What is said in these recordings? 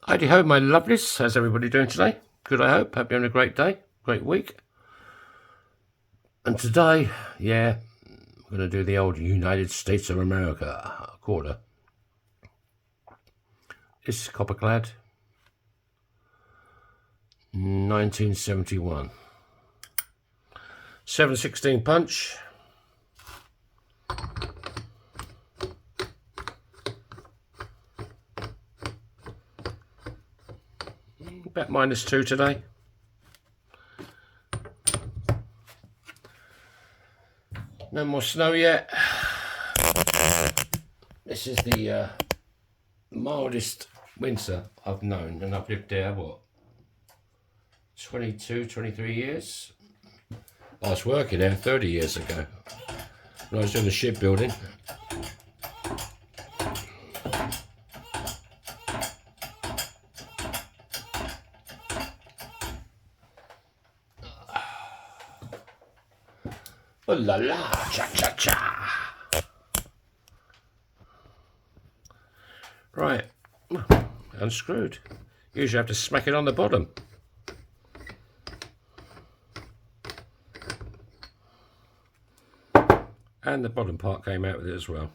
Heidi ho, my lovelies. How's everybody doing today? Good, I hope. Hope you're having a great day, great week. And today, yeah, I'm going to do the old United States of America quarter. This is copperclad, 1971. 7/16 punch. About -2 today. No more snow yet. This is the mildest winter I've known, and I've lived there, what, 22, 23 years? I was working there 30 years ago when I was doing the shipbuilding. Oh la la, cha-cha-cha. Right, unscrewed. Usually have to smack it on the bottom. And the bottom part came out with it as well.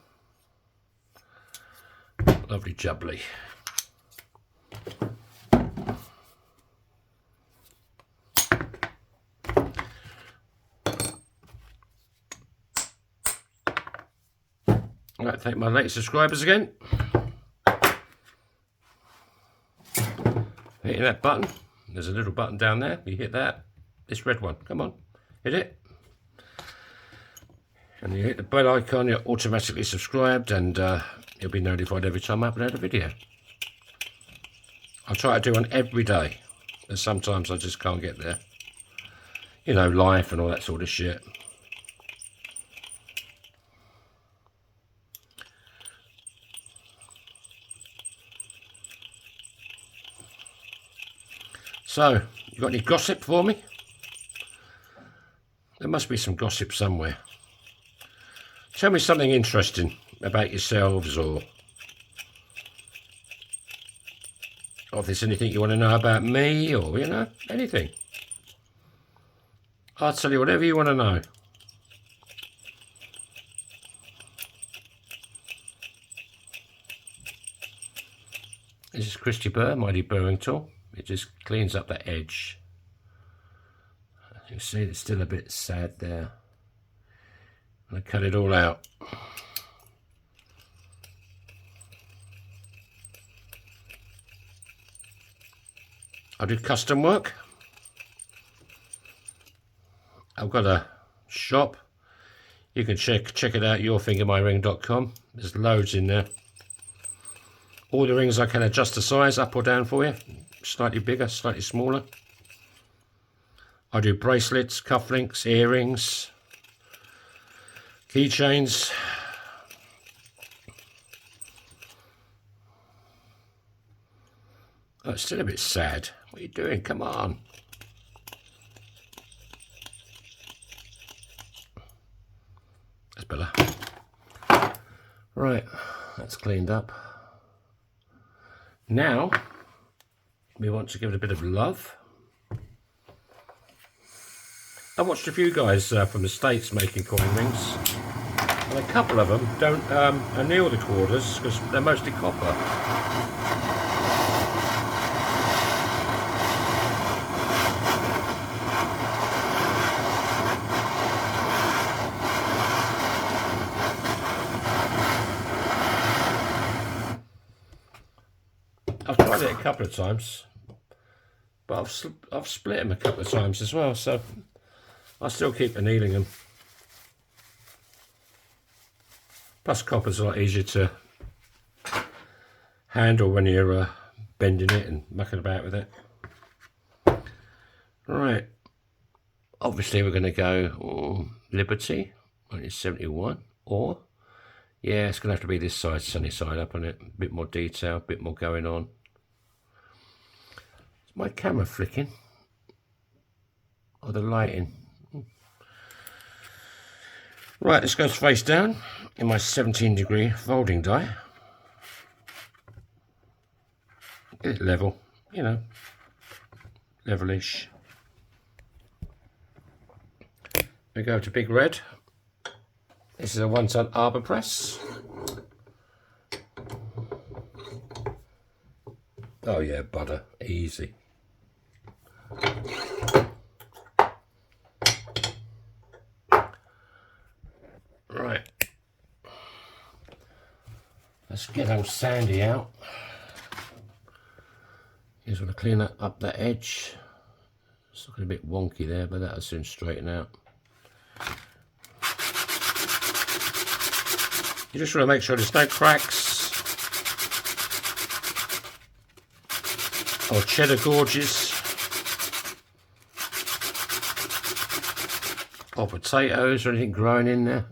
Lovely jubbly. I'd like to thank my latest subscribers again. Hitting that button. There's a little button down there. You hit that. This red one. Come on. Hit it. And you hit the bell icon, you're automatically subscribed, and you'll be notified every time I upload a video. I try to do one every day, and sometimes I just can't get there. You know, life and all that sort of shit. So, you got any gossip for me? There must be some gossip somewhere. Tell me something interesting about yourselves, or if there's anything you want to know about me, or, you know, anything. I'll tell you whatever you want to know. This is Christy Burr, Mighty Burring Tool. It just cleans up the edge. As you can see, it's still a bit sad there. I cut it all out. I do custom work. I've got a shop. You can check it out, yourfingermyring.com. There's loads in there. All the rings I can adjust the size up or down for you. Slightly bigger, slightly smaller. I do bracelets, cufflinks, earrings, keychains. Oh, it's still a bit sad. What are you doing? Come on. That's better. Right, that's cleaned up. Now, we want to give it a bit of love. I watched a few guys from the States making coin rings, and a couple of them don't anneal the quarters because they're mostly copper. I've tried it a couple of times, but I've split them a couple of times as well, so I still keep annealing them. Plus copper's a lot easier to handle when you're bending it and mucking about with it. Right, obviously we're going to go Liberty, 1971, or yeah, it's going to have to be this side, sunny side up on it. A bit more detail, a bit more going on. Is my camera flicking? Or the lighting? Right, this goes face down in my 17-degree folding die. Get it level, you know, levelish. We go to Big Red. This is a 1-ton arbor press. Oh yeah, butter, easy. Right. Let's get old Sandy out. Just want to clean up that edge. It's looking a bit wonky there, but that'll soon straighten out. You just want to make sure there's no cracks or cheddar gorges or potatoes or anything growing in there.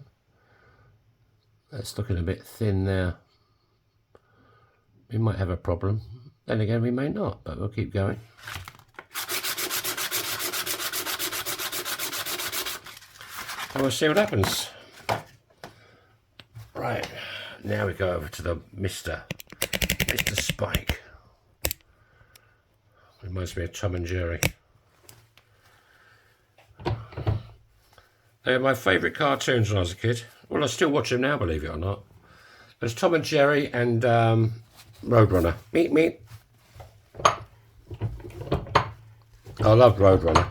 That's looking a bit thin there. We might have a problem. Then again, we may not, but we'll keep going. And we'll see what happens. Right, now we go over to the Mr. Spike. Reminds me of Tom and Jerry. They were my favourite cartoons when I was a kid. Well, I still watch them now, believe it or not. There's Tom and Jerry and Roadrunner. Meet, meet. I loved Roadrunner.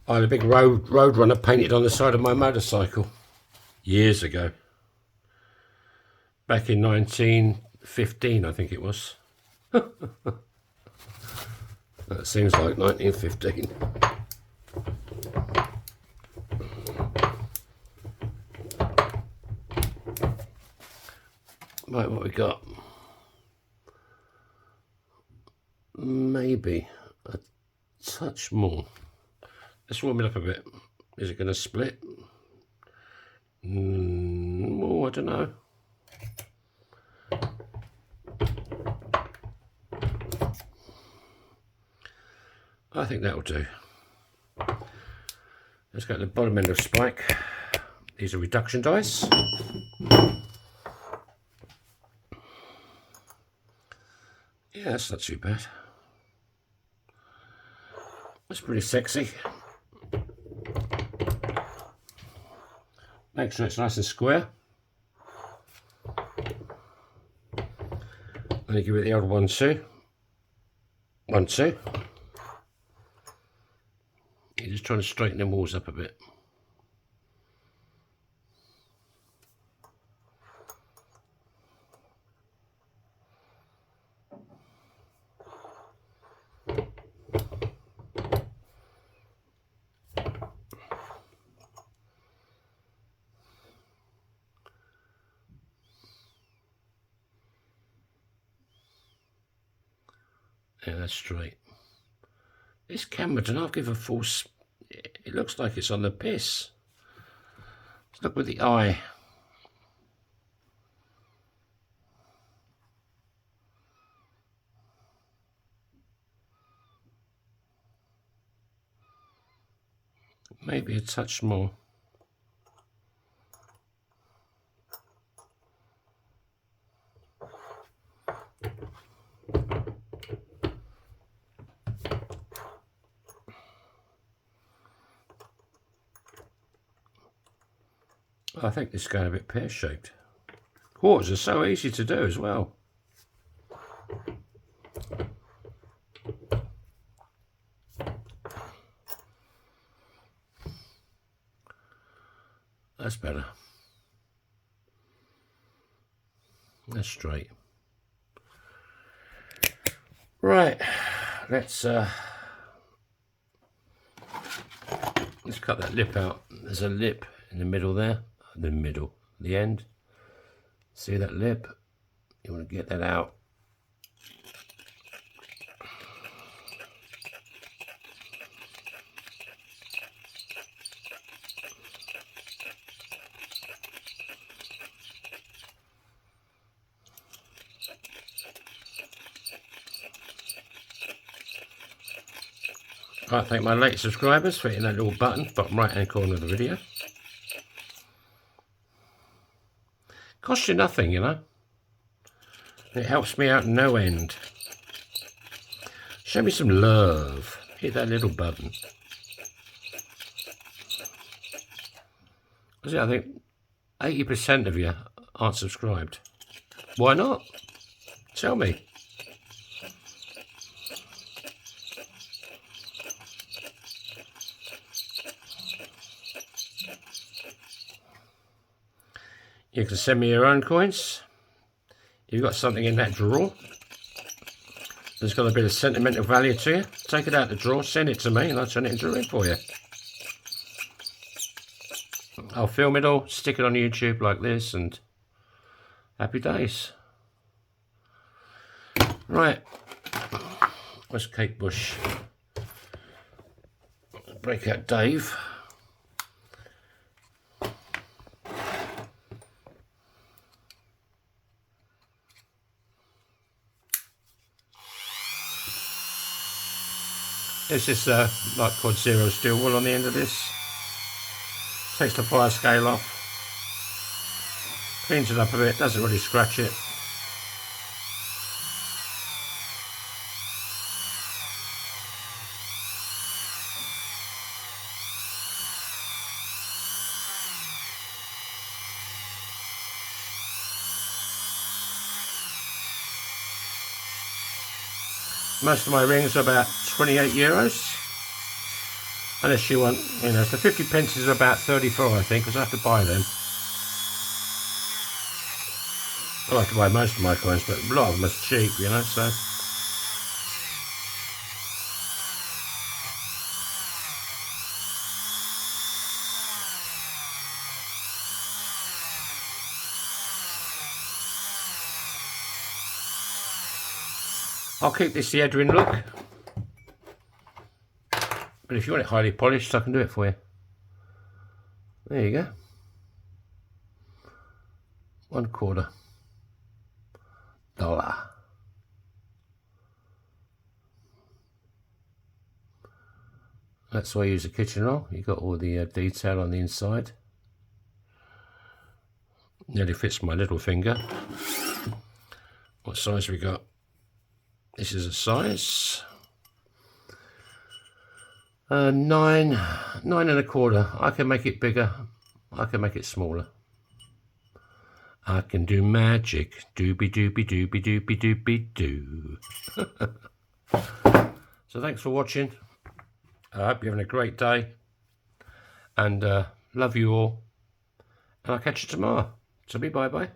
I had a big Roadrunner painted on the side of my motorcycle years ago. Back in 1915, I think it was. That seems like 1915. Right, what we got? Maybe a touch more. Let's warm it up a bit. Is it going to split? Oh, I don't know. I think that'll do. Let's go to the bottom end of Spike. These are reduction dice. Yeah, that's not too bad. That's pretty sexy. Make sure it's nice and square. And you give it the old 1, 2. 1, 2. You're just trying to straighten the walls up a bit. Yeah, that's straight. This camera, do not give a false. It looks like it's on the piss. Let's look with the eye. Maybe a touch more. I think this is going a bit pear-shaped. Quarters are so easy to do as well. That's better. That's straight. Right, let's cut that lip out. There's a lip in the middle there. The end. See that lip? You want to get that out. I'd like to thank my latest subscribers for hitting that little button, bottom right hand corner of the video. Costs you nothing, you know. It helps me out no end. Show me some love. Hit that little button. I think 80% of you aren't subscribed. Why not? Tell me. You can send me your own coins. You've got something in that drawer there's got a bit of sentimental value to you. Take it out the drawer, send it to me, and I'll turn it into a ring for you. I'll film it all, stick it on YouTube like this, and happy days. Right, where's Kate Bush? Break out Dave. There's this like quad zero steel wool on the end of this. Takes the fire scale off. Cleans it up a bit, doesn't really scratch it. Most of my rings are about 28 euros. Unless you want, you know, so 50 pence is about 34, I think, because I have to buy them. I like to buy most of my coins, but a lot of them are cheap, you know, so. I'll keep this the Edwin look. But if you want it highly polished, I can do it for you. There you go. $1/4. That's why I use a kitchen roll. You've got all the detail on the inside. Nearly fits my little finger. What size we got? This is a size 9.25. I can make it bigger. I can make it smaller. I can do magic. Doobie doobie doobie doobie doobie doo. So thanks for watching. I hope you're having a great day. And love you all. And I'll catch you tomorrow. So bye bye.